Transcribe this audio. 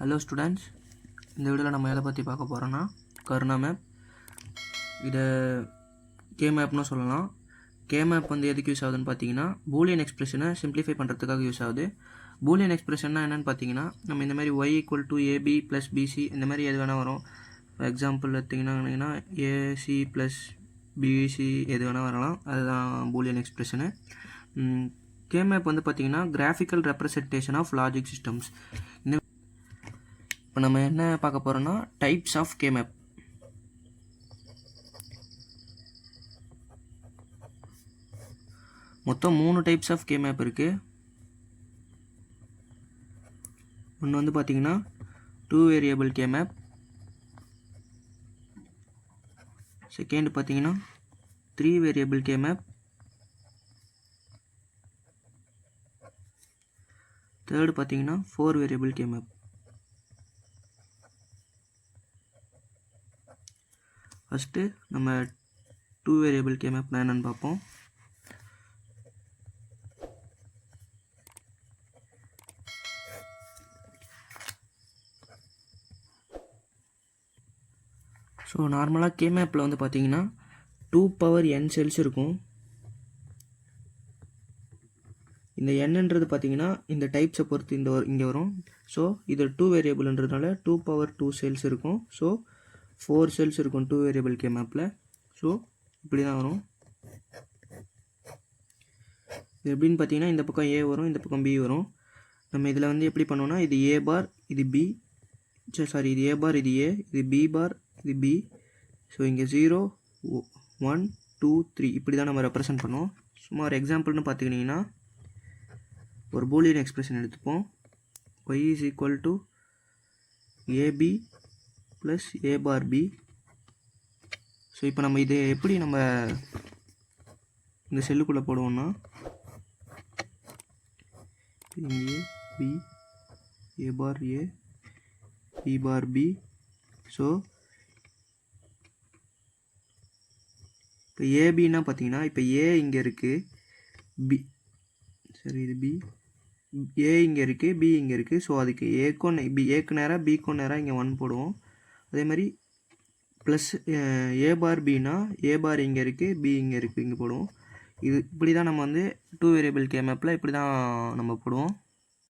Hello students, இந்த வீடியோவில் நம்ம எதை பற்றி பார்க்க போகிறோன்னா கருணா மேப். இதை கே மேப்னு சொல்லலாம். கே மேப் வந்து எதுக்கு யூஸ் ஆகுதுன்னு பார்த்தீங்கன்னா, பூலியன் எக்ஸ்பிரஷனை சிம்பிளிஃபை பண்ணுறதுக்காக யூஸ் ஆகுது. பூலியன் எக்ஸ்பிரஷன்னா என்னென்னு பார்த்தீங்கன்னா, நம்ம இந்த மாதிரி y = AB + BC இந்த மாதிரி எது வேணால் வரும். ஃபார் எக்ஸாம்பிள் எடுத்திங்கன்னா AC + BC எது வேணால் வரலாம். அதுதான் பூலியன் எக்ஸ்பிரஷனு. கே மேப் வந்து பார்த்தீங்கன்னா graphical representation of logic systems. இப்போ நம்ம என்ன பார்க்க போகிறோன்னா டைப்ஸ் ஆஃப் கே மேப். மொத்தம் 3 டைப்ஸ் ஆஃப் கே மேப் இருக்குது. ஒன்று வந்து பார்த்தீங்கன்னா 2 வேரியபிள் கே மேப். செகண்ட் பார்த்தீங்கன்னா 3 வேரியபிள் கே மேப். தேர்டு பார்த்தீங்கன்னா 4 வேரியபிள் கே மேப். ஃபஸ்ட்டு நம்ம 2 வேரியபிள் கே மேப்னா என்னென்னு பார்ப்போம். ஸோ நார்மலாக கே மேப்பில் வந்து பார்த்தீங்கன்னா 2n செல்ஸ் இருக்கும். இந்த என்னன்றது பார்த்தீங்கன்னா இந்த டைப்ஸை பொறுத்து இங்கே வரும். ஸோ இது 2 வேரியபிள்ன்றதுனால 2 செல்ஸ் இருக்கும். ஸோ 4 செல்ஸ் இருக்கும் 2 வேரியபிள் கே மேப்பில். ஸோ இப்படி தான் வரும். இது எப்படின்னு பார்த்தீங்கன்னா இந்த பக்கம் ஏ வரும், இந்த பக்கம் பி வரும். நம்ம இதில் வந்து எப்படி பண்ணோன்னா இது ஏ பார், இது பி, சாரி இது ஏ பார், இது ஏ, இது பி பார், இது பி. ஸோ இங்கே 0 1 2 3 இப்படி தான் நம்ம ரெப்ரசன்ட் பண்ணுவோம். சும்மா ஒரு எக்ஸாம்பிள்னு பார்த்துக்கிட்டிங்கன்னா ஒரு பூலியன் எக்ஸ்பிரஷன் எடுத்துப்போம். y = AB + A bar B. So இப்போ நம்ம இது எப்படி நம்ம இந்த செல்லுக்குள்ளே போடுவோம்னா A B A bar A B bar B. So இப்போ ஏபின்னா பார்த்தீங்கன்னா இப்போ ஏ இங்கே இருக்குது, பி சரி இது பி, ஏ இங்கே இருக்குது, பி இங்கே இருக்குது. ஸோ அதுக்கு ஏக்கு நேராக பிக்கும் நேராக இங்கே 1 போடுவோம். அதே மாதிரி ப்ளஸ் ஏ பார் பின்னா ஏ பார் இங்கே இருக்குது, பி இங்கே இருக்குது, இங்கே போடுவோம். இது இப்படி தான் நம்ம வந்து 2 வேரியபிள் கே மேப்பில் இப்படி தான் நம்ம போடுவோம்.